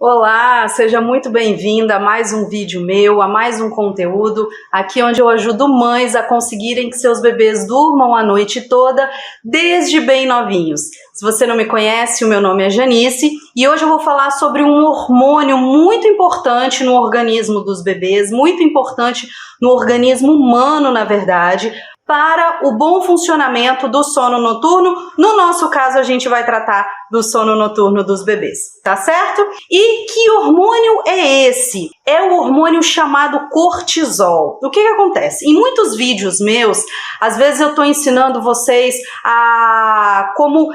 Olá, seja muito bem-vinda a mais um vídeo meu, a mais um conteúdo, aqui onde eu ajudo mães a conseguirem que seus bebês durmam a noite toda, desde bem novinhos. Se você não me conhece, o meu nome é Janice e hoje eu vou falar sobre um hormônio muito importante no organismo dos bebês, muito importante no organismo humano, na verdade, para o bom funcionamento do sono noturno. No nosso caso, a gente vai tratar do sono noturno dos bebês, tá certo? E que hormônio é esse? É o hormônio chamado cortisol. O que acontece? Em muitos vídeos meus, às vezes eu tô ensinando vocês a como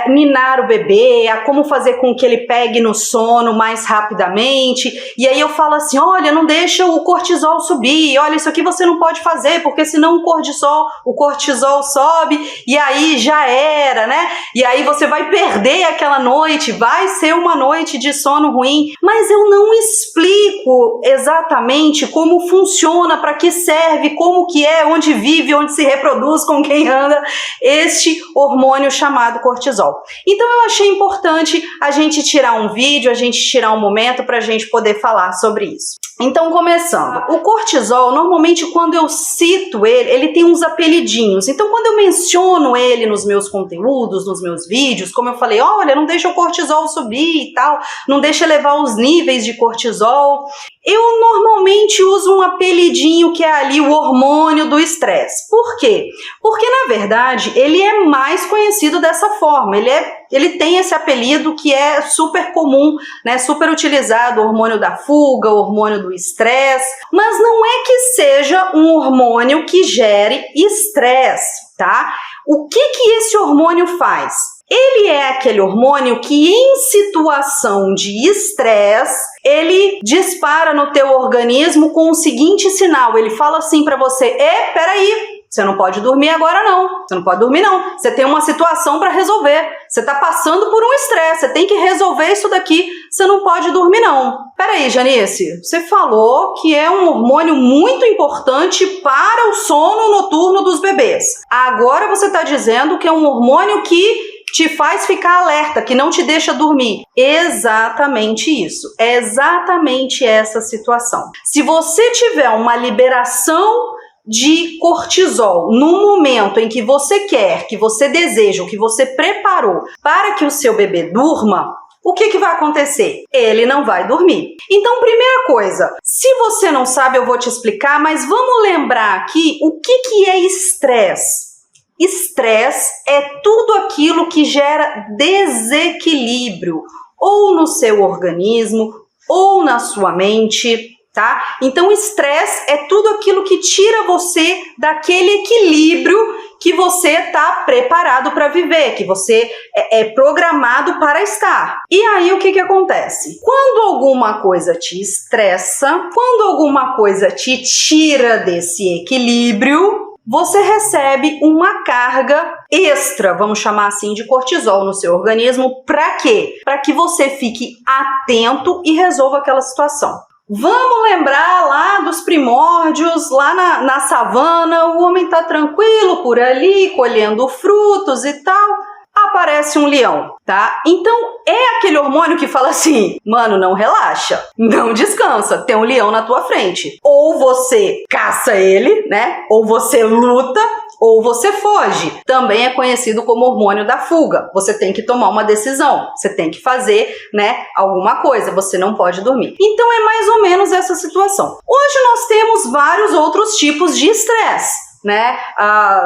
ninar o bebê, a como fazer com que ele pegue no sono mais rapidamente, e aí eu falo assim, olha, não deixa o cortisol subir, olha, isso aqui você não pode fazer, porque senão o cortisol sobe, e aí já era, né? E aí você vai perder aquela noite, vai ser uma noite de sono ruim, mas eu não explico exatamente como funciona, para que serve, como que é, onde vive, onde se reproduz, com quem anda este hormônio chamado cortisol. Então eu achei importante a gente tirar um vídeo, a gente tirar um momento para a gente poder falar sobre isso. Então, começando, o cortisol, normalmente quando eu cito ele tem uns apelidinhos. Então, quando eu menciono ele nos meus conteúdos, nos meus vídeos, como eu falei, olha, não deixa o cortisol subir e tal, não deixa elevar os níveis de cortisol, eu normalmente uso um apelidinho que é ali o hormônio do estresse. Por quê? Porque, na verdade, ele é mais conhecido dessa forma, ele tem esse apelido que é super comum, né, super utilizado, o hormônio da fuga, o hormônio do estresse, mas não é que seja um hormônio que gere estresse, tá? O que esse hormônio faz? Ele é aquele hormônio que em situação de estresse, ele dispara no teu organismo com o seguinte sinal, ele fala assim para você, peraí, você não pode dormir agora não, você não pode dormir não, você tem uma situação para resolver, você está passando por um estresse, você tem que resolver isso daqui, você não pode dormir não. Peraí, Janice, você falou que é um hormônio muito importante para o sono noturno dos bebês. Agora você está dizendo que é um hormônio que te faz ficar alerta, que não te deixa dormir. Exatamente isso, é exatamente essa situação. Se você tiver uma liberação de cortisol no momento em que você quer, que você deseja, o que você preparou para que o seu bebê durma, o que vai acontecer? Ele não vai dormir. Então, primeira coisa, se você não sabe, eu vou te explicar, mas vamos lembrar aqui o que é estresse. Estresse é tudo aquilo que gera desequilíbrio, ou no seu organismo, ou na sua mente, tá? Então, estresse é tudo aquilo que tira você daquele equilíbrio que você está preparado para viver, que você é programado para estar. E aí, o que acontece? Quando alguma coisa te estressa, quando alguma coisa te tira desse equilíbrio, você recebe uma carga extra, vamos chamar assim, de cortisol no seu organismo. Para quê? Para que você fique atento e resolva aquela situação. Vamos lembrar lá dos primórdios, lá na savana, o homem tá tranquilo por ali, colhendo frutos e tal. Aparece um leão, tá? Então, é aquele hormônio que fala assim, mano, não relaxa, não descansa, tem um leão na tua frente. Ou você caça ele, né? Ou você luta, ou você foge. Também é conhecido como hormônio da fuga. Você tem que tomar uma decisão, você tem que fazer, né, alguma coisa, você não pode dormir. Então, é mais ou menos essa situação. Hoje nós temos vários outros tipos de estresse, né,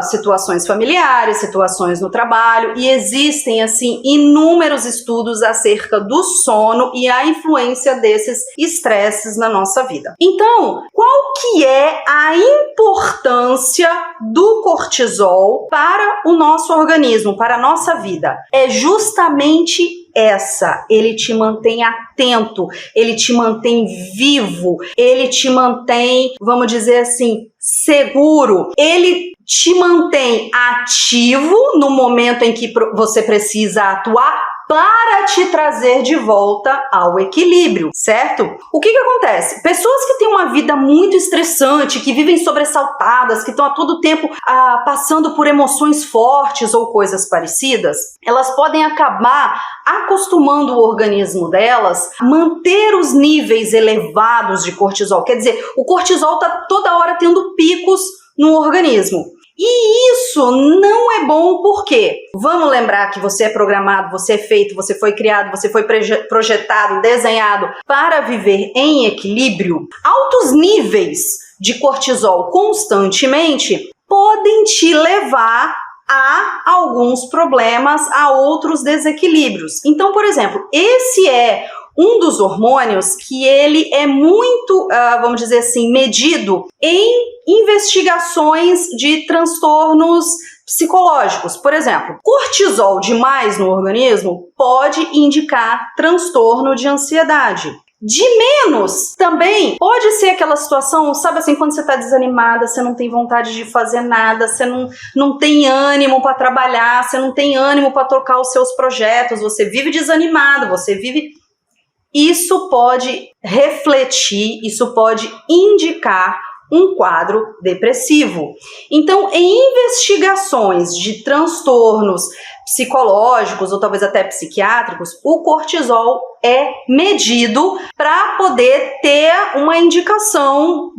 situações familiares, situações no trabalho, e existem assim inúmeros estudos acerca do sono e a influência desses estresses na nossa vida. Então, qual que é a importância do cortisol para o nosso organismo, para a nossa vida? É justamente essa, ele te mantém atento, ele te mantém vivo, ele te mantém, vamos dizer assim, seguro, ele te mantém ativo no momento em que você precisa atuar, para te trazer de volta ao equilíbrio, certo? O que acontece? Pessoas que têm uma vida muito estressante, que vivem sobressaltadas, que estão a todo tempo passando por emoções fortes ou coisas parecidas, elas podem acabar acostumando o organismo delas a manter os níveis elevados de cortisol. Quer dizer, o cortisol está toda hora tendo picos no organismo. E isso não é bom porque vamos lembrar que você é programado, você é feito, você foi criado, você foi projetado, desenhado para viver em equilíbrio. Altos níveis de cortisol constantemente podem te levar a alguns problemas, a outros desequilíbrios. Então, por exemplo, esse é um dos hormônios que ele é muito, vamos dizer assim, medido em investigações de transtornos psicológicos. Por exemplo, cortisol demais no organismo pode indicar transtorno de ansiedade. De menos também pode ser aquela situação, sabe assim, quando você está desanimada, você não tem vontade de fazer nada, você não tem ânimo para trabalhar, você não tem ânimo para tocar os seus projetos, você vive desanimado, você vive... Isso pode refletir, isso pode indicar um quadro depressivo. Então, em investigações de transtornos psicológicos ou talvez até psiquiátricos, o cortisol é medido para poder ter uma indicação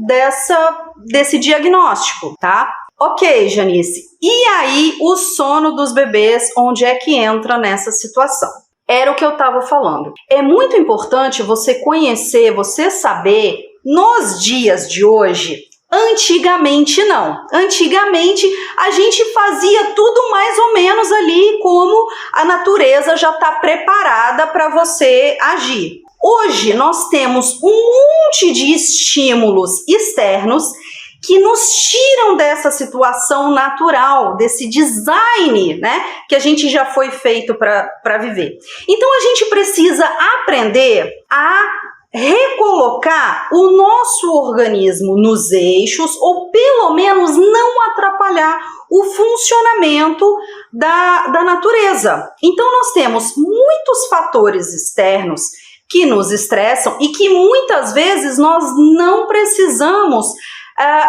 desse diagnóstico, tá? Ok, Janice. E aí, o sono dos bebês, onde é que entra nessa situação? Era o que eu estava falando. É muito importante você conhecer, você saber, nos dias de hoje, antigamente não. Antigamente a gente fazia tudo mais ou menos ali como a natureza já está preparada para você agir. Hoje nós temos um monte de estímulos externos que nos tiram dessa situação natural, desse design, né, que a gente já foi feito para viver. Então a gente precisa aprender a recolocar o nosso organismo nos eixos, ou pelo menos não atrapalhar o funcionamento da natureza. Então nós temos muitos fatores externos que nos estressam e que muitas vezes nós não precisamos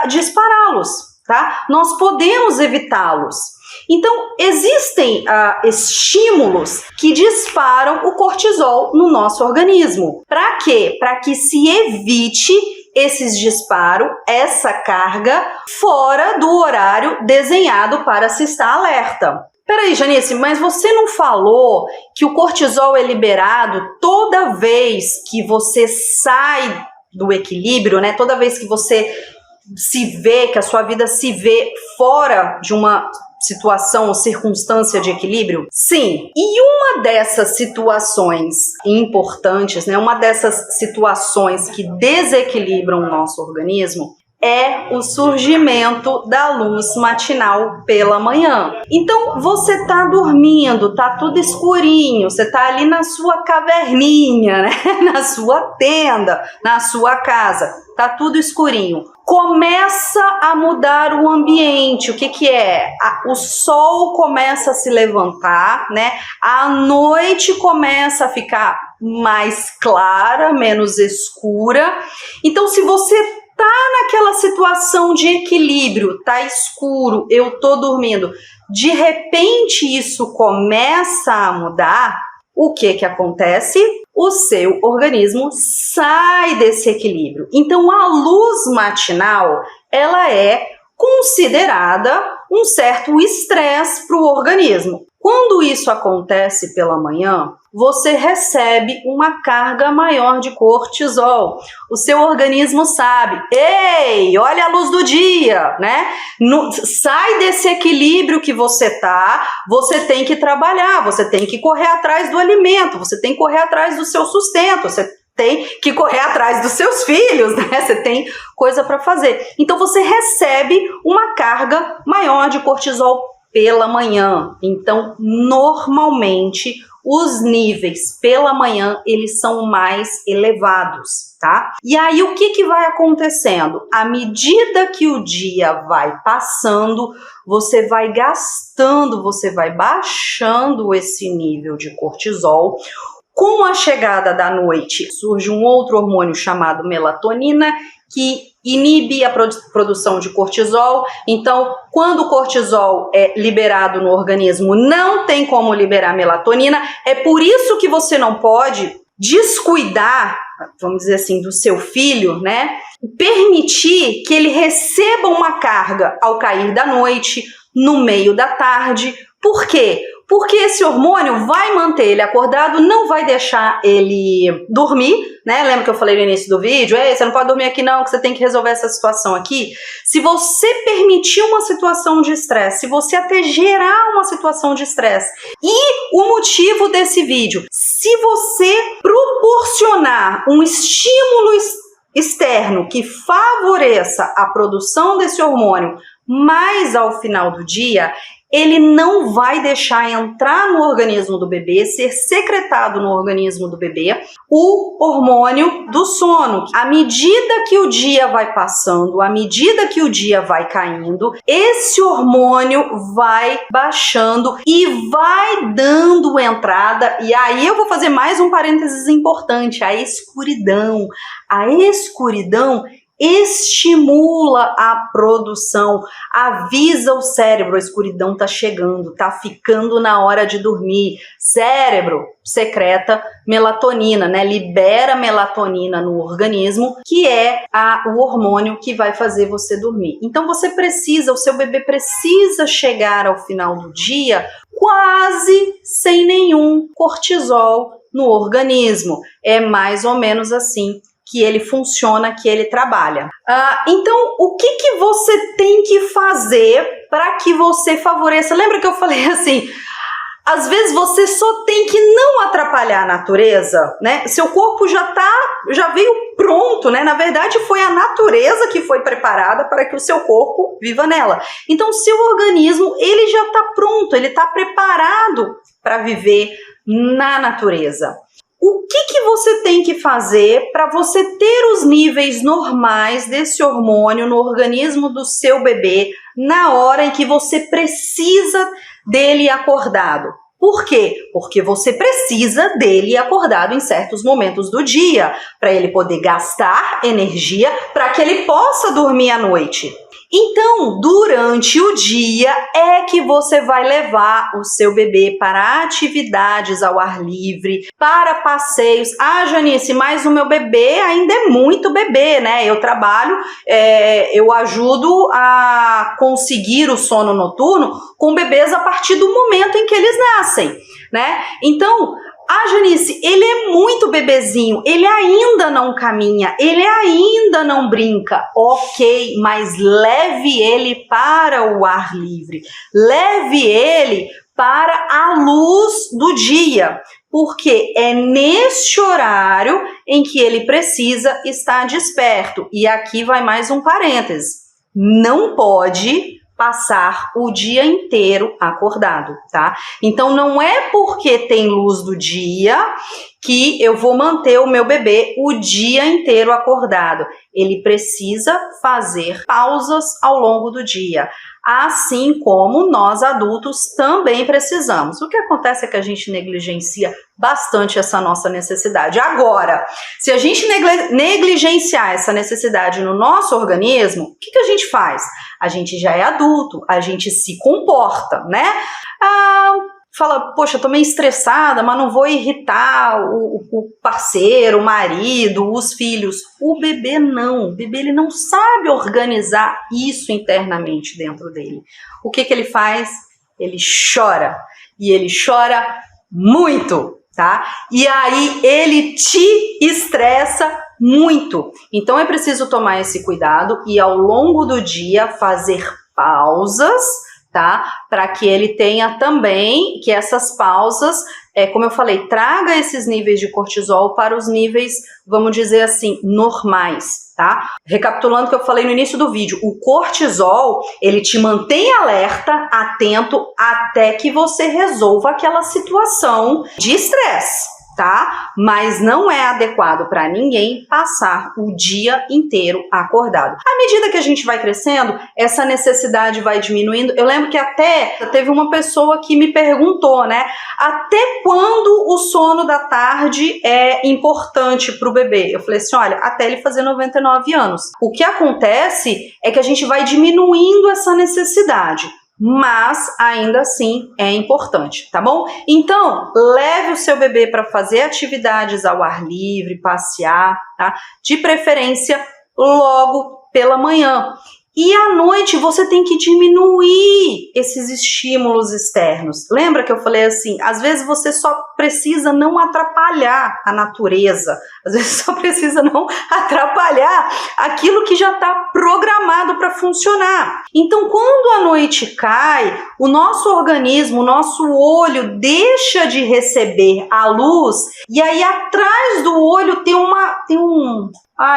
dispará-los, tá? Nós podemos evitá-los. Então, existem estímulos que disparam o cortisol no nosso organismo. Para quê? Para que se evite esses disparos, essa carga, fora do horário desenhado para se estar alerta. Peraí, Janice, mas você não falou que o cortisol é liberado toda vez que você sai do equilíbrio, né? Toda vez que você se vê, que a sua vida se vê fora de uma situação ou circunstância de equilíbrio? Sim. E uma dessas situações importantes, né, uma dessas situações que desequilibram o nosso organismo é o surgimento da luz matinal pela manhã. Então, você tá dormindo, tá tudo escurinho, você tá ali na sua caverninha, né? Na sua tenda, na sua casa, tá tudo escurinho. Começa a mudar o ambiente. O que é? O sol começa a se levantar, né? A noite começa a ficar mais clara, menos escura. Então, se você tá naquela situação de equilíbrio, tá escuro, eu tô dormindo, de repente isso começa a mudar, o que acontece? O seu organismo sai desse equilíbrio. Então, a luz matinal, ela é considerada um certo estresse para o organismo. Quando isso acontece pela manhã, você recebe uma carga maior de cortisol. O seu organismo sabe, ei, olha a luz do dia, né? Sai desse equilíbrio que você tá, você tem que trabalhar, você tem que correr atrás do alimento, você tem que correr atrás do seu sustento, você tem que correr atrás dos seus filhos, né? Você tem coisa para fazer. Então você recebe uma carga maior de cortisol pela manhã. Então, normalmente, os níveis pela manhã, eles são mais elevados, tá? tá? E aí o que vai acontecendo? À medida que o dia vai passando, você vai gastando, você vai baixando esse nível de cortisol. Com a chegada da noite, surge um outro hormônio chamado melatonina, que inibe a produção de cortisol. Então, quando o cortisol é liberado no organismo, não tem como liberar melatonina. É por isso que você não pode descuidar, vamos dizer assim, do seu filho, né? Permitir que ele receba uma carga ao cair da noite, no meio da tarde. Por quê? Porque esse hormônio vai manter ele acordado, não vai deixar ele dormir, né? Lembra que eu falei no início do vídeo? Ei, você não pode dormir aqui não, que você tem que resolver essa situação aqui. Se você permitir uma situação de estresse, se você até gerar uma situação de estresse, e o motivo desse vídeo, se você proporcionar um estímulo externo que favoreça a produção desse hormônio, mas ao final do dia, ele não vai deixar entrar no organismo do bebê, ser secretado no organismo do bebê, o hormônio do sono. À medida que o dia vai passando, à medida que o dia vai caindo, esse hormônio vai baixando e vai dando entrada. E aí eu vou fazer mais um parênteses importante, a escuridão. A escuridão estimula a produção, avisa o cérebro, a escuridão está chegando, está ficando na hora de dormir. Cérebro secreta melatonina, né? Libera melatonina no organismo, que é o hormônio que vai fazer você dormir. Então você precisa, o seu bebê precisa chegar ao final do dia quase sem nenhum cortisol no organismo. É mais ou menos assim que ele funciona, que ele trabalha. Então, o que você tem que fazer para que você favoreça? Lembra que eu falei assim, às vezes você só tem que não atrapalhar a natureza, né? Seu corpo já veio pronto, né? Na verdade, foi a natureza que foi preparada para que o seu corpo viva nela. Então, seu organismo, ele já está pronto, ele está preparado para viver na natureza. O que você tem que fazer para você ter os níveis normais desse hormônio no organismo do seu bebê na hora em que você precisa dele acordado? Por quê? Porque você precisa dele acordado em certos momentos do dia, para ele poder gastar energia para que ele possa dormir à noite. Então, durante o dia é que você vai levar o seu bebê para atividades ao ar livre, para passeios. Janice, mas o meu bebê ainda é muito bebê, né? Eu trabalho, eu ajudo a conseguir o sono noturno com bebês a partir do momento em que eles nascem, né? Então, Janice, ele é muito bebezinho, ele ainda não caminha, ele ainda não brinca. Ok, mas leve ele para o ar livre, leve ele para a luz do dia, porque é neste horário em que ele precisa estar desperto. E aqui vai mais um parêntese, não pode passar o dia inteiro acordado, tá? Então não é porque tem luz do dia que eu vou manter o meu bebê o dia inteiro acordado. Ele precisa fazer pausas ao longo do dia, assim como nós adultos também precisamos. O que acontece é que a gente negligencia bastante essa nossa necessidade. Agora, se a gente negligenciar essa necessidade no nosso organismo, o que a gente faz? A gente já é adulto, a gente se comporta, né? Fala, poxa, tô meio estressada, mas não vou irritar o parceiro, o marido, os filhos. O bebê não, o bebê ele não sabe organizar isso internamente dentro dele. O que ele faz? Ele chora, e ele chora muito, tá? E aí ele te estressa muito. Então é preciso tomar esse cuidado e ao longo do dia fazer pausas, tá? Para que ele tenha também, que essas pausas, como eu falei, traga esses níveis de cortisol para os níveis, vamos dizer assim, normais, tá? Recapitulando o que eu falei no início do vídeo, o cortisol, ele te mantém alerta, atento, até que você resolva aquela situação de estresse. tá? Mas não é adequado para ninguém passar o dia inteiro acordado. À medida que a gente vai crescendo, essa necessidade vai diminuindo. Eu lembro que até teve uma pessoa que me perguntou, né? Até quando o sono da tarde é importante para o bebê? Eu falei assim, olha, até ele fazer 99 anos. O que acontece é que a gente vai diminuindo essa necessidade, mas ainda assim é importante, tá bom? Então, leve o seu bebê para fazer atividades ao ar livre, passear, tá? De preferência logo pela manhã. E à noite você tem que diminuir esses estímulos externos. Lembra que eu falei assim, às vezes você só precisa não atrapalhar a natureza, às vezes só precisa não atrapalhar aquilo que já está programado para funcionar. Então, quando a noite cai, o nosso organismo, o nosso olho deixa de receber a luz e aí atrás do olho tem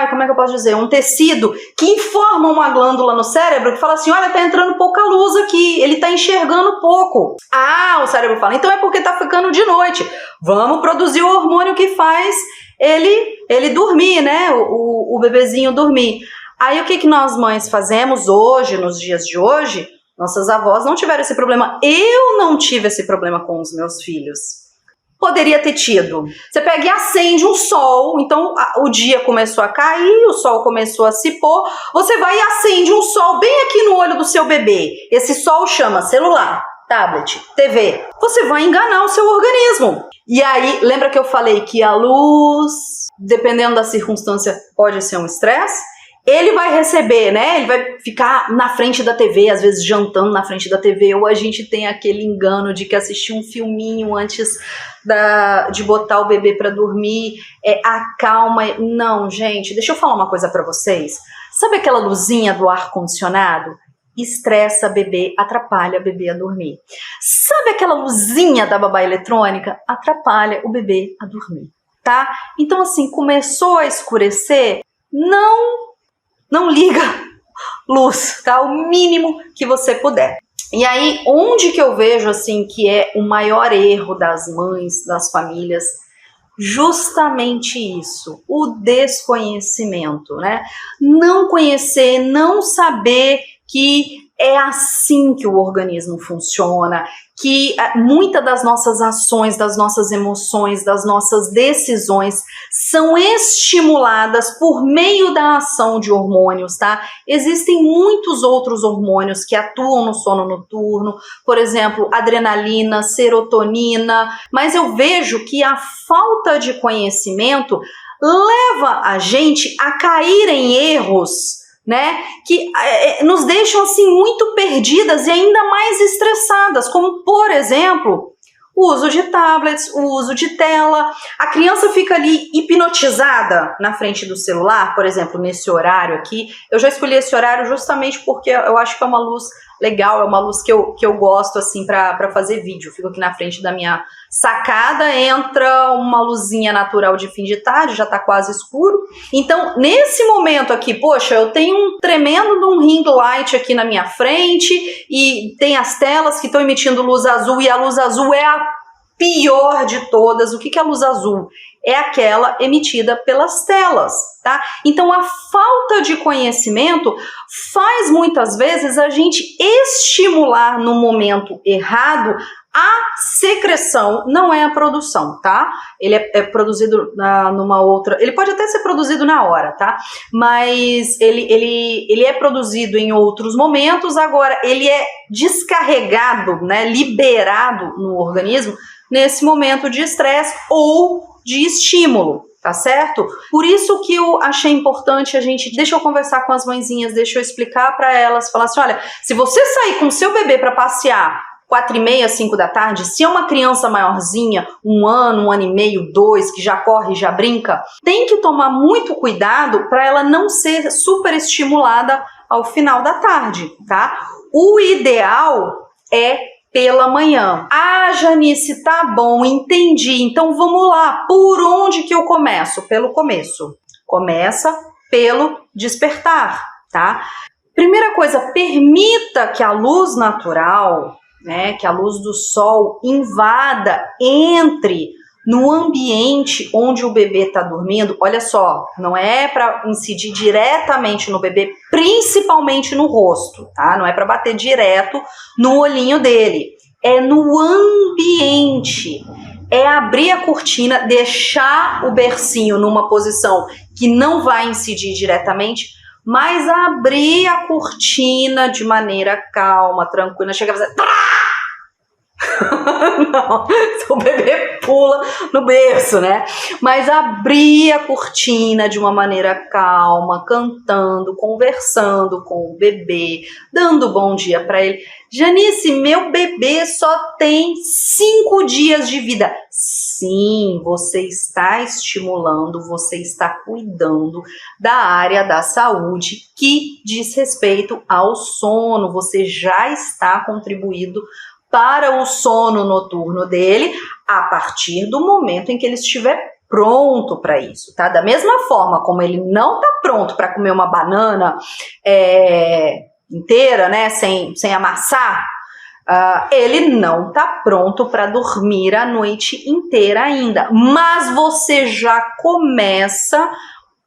como é que eu posso dizer? Um tecido que informa uma glândula no cérebro que fala assim, olha, tá entrando pouca luz aqui, ele tá enxergando pouco. Ah, o cérebro fala, então é porque tá ficando de noite. Vamos produzir o hormônio que faz ele dormir, né? O bebezinho dormir. Aí o que nós mães fazemos hoje, nos dias de hoje? Nossas avós não tiveram esse problema. Eu não tive esse problema com os meus filhos. Poderia ter tido. Você pega e acende um sol, então o dia começou a cair, o sol começou a se pôr, você vai e acende um sol bem aqui no olho do seu bebê. Esse sol chama celular, tablet, TV. Você vai enganar o seu organismo. E aí, lembra que eu falei que a luz, dependendo da circunstância, pode ser um estresse? Ele vai receber, né? Ele vai ficar na frente da TV, às vezes jantando na frente da TV, ou a gente tem aquele engano de que assistir um filminho antes de botar o bebê para dormir acalma. Não, gente, deixa eu falar uma coisa para vocês. Sabe aquela luzinha do ar-condicionado? Estressa bebê, atrapalha bebê a dormir. Sabe aquela luzinha da babá eletrônica? Atrapalha o bebê a dormir, tá? Então, assim, começou a escurecer, não liga luz, tá? O mínimo que você puder. E aí, onde que eu vejo, assim, que é o maior erro das mães, das famílias? Justamente isso, o desconhecimento, né? Não conhecer, não saber que é assim que o organismo funciona, que muitas das nossas ações, das nossas emoções, das nossas decisões são estimuladas por meio da ação de hormônios, tá? Existem muitos outros hormônios que atuam no sono noturno, por exemplo, adrenalina, serotonina, mas eu vejo que a falta de conhecimento leva a gente a cair em erros, né, que nos deixam assim muito perdidas e ainda mais estressadas, como por exemplo, o uso de tablets, o uso de tela. A criança fica ali hipnotizada na frente do celular, por exemplo, nesse horário aqui. Eu já escolhi esse horário justamente porque eu acho que é uma luz legal, é uma luz que eu gosto assim para fazer vídeo. Eu fico aqui na frente da minha sacada, entra uma luzinha natural de fim de tarde, já tá quase escuro. Então, nesse momento aqui, poxa, eu tenho um tremendo de um ring light aqui na minha frente e tem as telas que estão emitindo luz azul e a luz azul é a pior de todas. O que é a luz azul? É aquela emitida pelas telas, tá? Então, a falta de conhecimento faz muitas vezes a gente estimular no momento errado a secreção, não é a produção, tá? Ele é produzido numa outra... Ele pode até ser produzido na hora, tá? Mas ele é produzido em outros momentos, agora ele é descarregado, né? Liberado no organismo nesse momento de estresse ou de estímulo, tá certo? Por isso que eu achei importante a gente... Deixa eu conversar com as mãezinhas, deixa eu explicar para elas, falar assim, olha, se você sair com o seu bebê para passear 4h30, 5 da tarde, se é uma criança maiorzinha, 1 ano e meio, 2, que já corre e já brinca, tem que tomar muito cuidado para ela não ser super estimulada ao final da tarde, tá? O ideal é pela manhã. Ah, Janice, tá bom, entendi. Então vamos lá, por onde que eu começo? Pelo começo. Começa pelo despertar, tá? Primeira coisa, permita que a luz natural, né, que a luz do sol invada, entre no ambiente onde o bebê está dormindo. Olha só, não é para incidir diretamente no bebê, principalmente no rosto, tá? Não é para bater direto no olhinho dele. É no ambiente. É abrir a cortina, deixar o bercinho numa posição que não vai incidir diretamente, mas abrir a cortina de maneira calma, tranquila. Chega a fazer... Não, o bebê pula no berço, né? Mas abrir a cortina de uma maneira calma, cantando, conversando com o bebê, dando bom dia para ele. Janice, meu bebê só tem 5 dias de vida. Sim, você está estimulando, você está cuidando da área da saúde que diz respeito ao sono. Você já está contribuindo para o sono noturno dele a partir do momento em que ele estiver pronto para isso, tá? Da mesma forma como ele não está pronto para comer uma banana inteira, né, sem amassar, ele não está pronto para dormir a noite inteira ainda, mas você já começa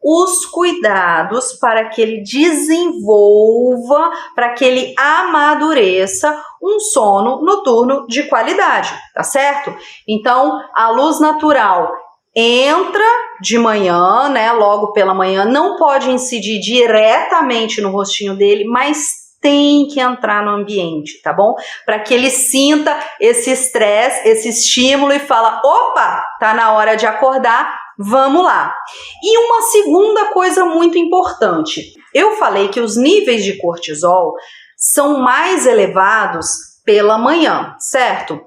os cuidados para que ele desenvolva, para que ele amadureça um sono noturno de qualidade, tá certo? Então, a luz natural entra de manhã, né, logo pela manhã, não pode incidir diretamente no rostinho dele, mas tem que entrar no ambiente, tá bom? Para que ele sinta esse estresse, esse estímulo e fala, opa, tá na hora de acordar, vamos lá. E uma segunda coisa muito importante, eu falei que os níveis de cortisol são mais elevados pela manhã, certo?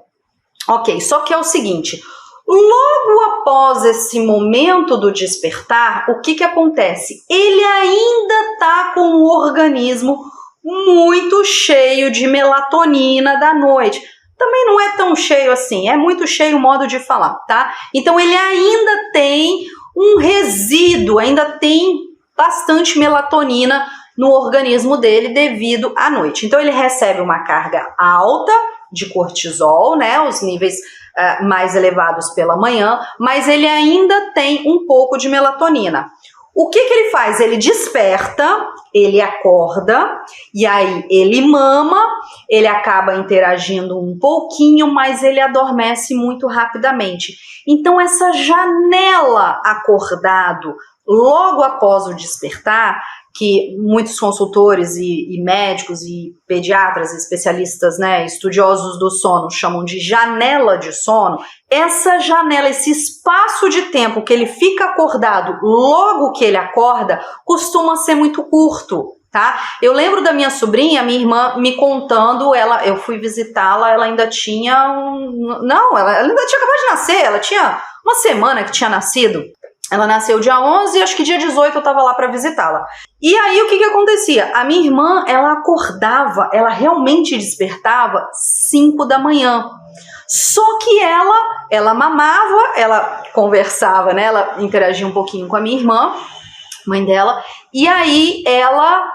Ok, só que é o seguinte, logo após esse momento do despertar, o que acontece? Ele ainda tá com o organismo muito cheio de melatonina da noite. Também não é tão cheio assim, é muito cheio o modo de falar, tá? Então ele ainda tem um resíduo, ainda tem bastante melatonina no organismo dele devido à noite. Então ele recebe uma carga alta de cortisol, né? Os níveis mais elevados pela manhã, mas ele ainda tem um pouco de melatonina. O que ele faz? Ele desperta, ele acorda, e aí ele mama, ele acaba interagindo um pouquinho, mas ele adormece muito rapidamente. Então essa janela acordado logo após o despertar, que muitos consultores e médicos e pediatras, especialistas, né, estudiosos do sono chamam de janela de sono, essa janela, esse espaço de tempo que ele fica acordado logo que ele acorda, costuma ser muito curto, tá? Eu lembro da minha sobrinha, minha irmã, me contando, eu fui visitá-la, ela ainda tinha ela ainda tinha acabado de nascer, ela tinha uma semana que tinha nascido. Ela nasceu dia 11 e acho que dia 18 eu tava lá para visitá-la. E aí o que acontecia? A minha irmã, ela acordava, ela realmente despertava 5 da manhã. Só que ela mamava, ela conversava, né? Ela interagia um pouquinho com a minha irmã, mãe dela, e aí ela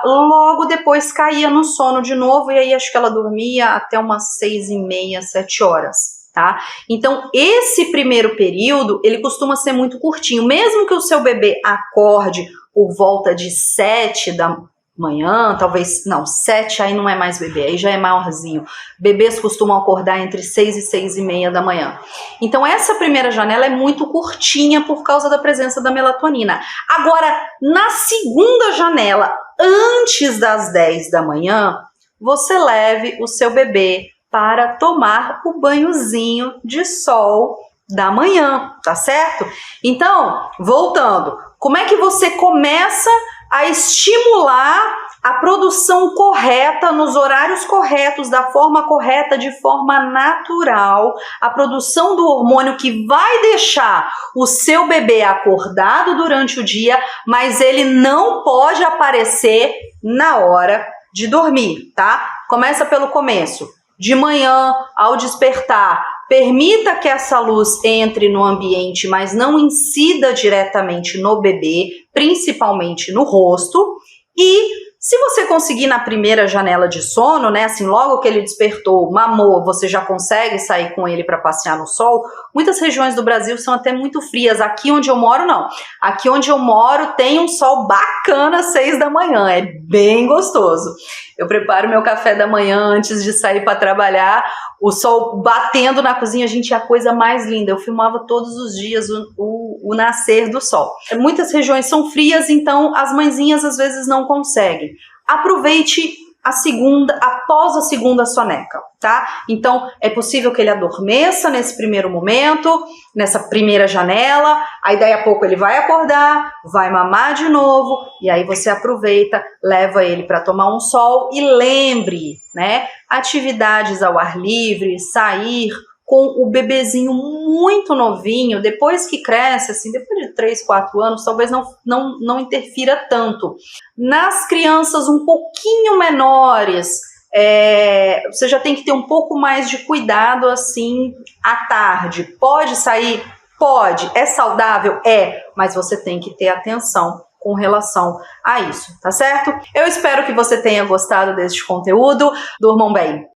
logo depois caía no sono de novo, e aí acho que ela dormia até umas 6h30, 7 horas. Tá? Então, esse primeiro período, ele costuma ser muito curtinho. Mesmo que o seu bebê acorde por volta de 7 da manhã, talvez, não, 7 aí não é mais bebê, aí já é maiorzinho. Bebês costumam acordar entre 6 e 6h30 da manhã. Então, essa primeira janela é muito curtinha por causa da presença da melatonina. Agora, na segunda janela, antes das 10 da manhã, você leve o seu bebê para tomar o banhozinho de sol da manhã, tá certo? Então, voltando, como é que você começa a estimular a produção correta, nos horários corretos, da forma correta, de forma natural, a produção do hormônio que vai deixar o seu bebê acordado durante o dia, mas ele não pode aparecer na hora de dormir, tá? Começa pelo começo. De manhã, ao despertar, permita que essa luz entre no ambiente, mas não incida diretamente no bebê, principalmente no rosto. E Se você conseguir na primeira janela de sono, né, assim, logo que ele despertou, mamou, você já consegue sair com ele para passear no sol, muitas regiões do Brasil são até muito frias. Aqui onde eu moro, não. Aqui onde eu moro tem um sol bacana às 6 da manhã, é bem gostoso. Eu preparo meu café da manhã antes de sair para trabalhar, o sol batendo na cozinha, gente, é a coisa mais linda. Eu filmava todos os dias o nascer do sol. Muitas regiões são frias, então as mãezinhas às vezes não conseguem. Aproveite após a segunda soneca, tá? Então, é possível que ele adormeça nesse primeiro momento, nessa primeira janela, aí daí a pouco ele vai acordar, vai mamar de novo, e aí você aproveita, leva ele para tomar um sol e lembre, né? Atividades ao ar livre, sair com o bebezinho muito novinho, depois que cresce, assim, depois de 3, 4 anos, talvez não interfira tanto. Nas crianças um pouquinho menores, você já tem que ter um pouco mais de cuidado, assim, à tarde. Pode sair? Pode. É saudável? É, mas você tem que ter atenção com relação a isso, tá certo? Eu espero que você tenha gostado deste conteúdo. Durmam bem.